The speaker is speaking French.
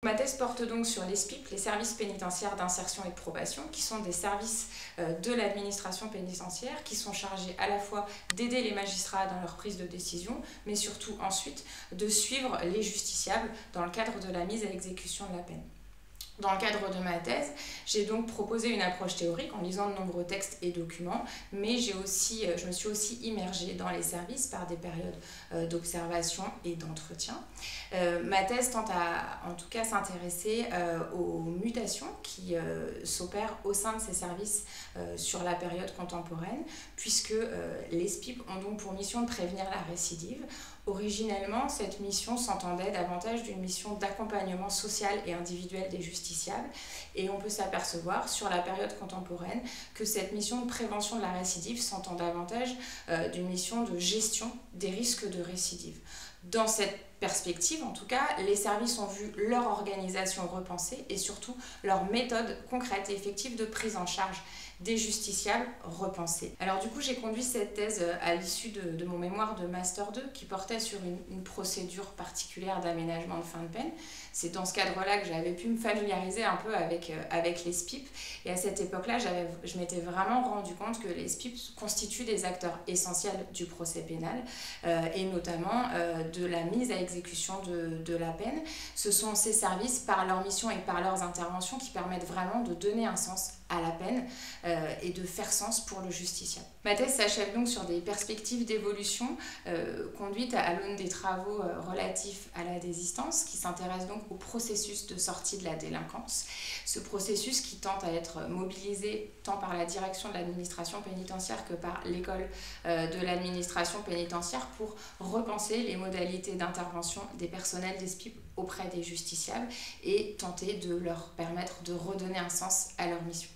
Ma thèse porte donc sur les SPIP, les services pénitentiaires d'insertion et de probation, qui sont des services de l'administration pénitentiaire qui sont chargés à la fois d'aider les magistrats dans leur prise de décision, mais surtout ensuite de suivre les justiciables dans le cadre de la mise à exécution de la peine. Dans le cadre de ma thèse, j'ai donc proposé une approche théorique en lisant de nombreux textes et documents, mais je me suis aussi immergée dans les services par des périodes d'observation et d'entretien. Ma thèse tente en tout cas s'intéresser aux mutations qui s'opèrent au sein de ces services sur la période contemporaine, puisque les SPIP ont donc pour mission de prévenir la récidive. Originellement, cette mission s'entendait davantage d'une mission d'accompagnement social et individuel des justiciables, et on peut s'apercevoir sur la période contemporaine que cette mission de prévention de la récidive s'entend davantage d'une mission de gestion des risques de récidive. Dans cette perspective, en tout cas, les services ont vu leur organisation repensée et surtout leur méthode concrète et effective de prise en charge des justiciables repensée. Alors du coup, j'ai conduit cette thèse à l'issue de mon mémoire de Master 2 qui portait sur une procédure particulière d'aménagement de fin de peine. C'est dans ce cadre-là que j'avais pu me familiariser un peu avec les SPIP, et à cette époque-là, je m'étais vraiment rendu compte que les SPIP constituent des acteurs essentiels du procès pénal et notamment de la mise à exécution de la peine. Ce sont ces services, par leur mission et par leurs interventions, qui permettent vraiment de donner un sens à la peine et de faire sens pour le justiciable. Ma thèse s'achève donc sur des perspectives d'évolution conduites à l'aune des travaux relatifs à la désistance, qui s'intéressent donc au processus de sortie de la délinquance. Ce processus qui tente à être mobilisé tant par la direction de l'administration pénitentiaire que par l'école de l'administration pénitentiaire pour repenser les modalités d'intervention des personnels des SPIP auprès des justiciables et tenter de leur permettre de redonner un sens à leur mission.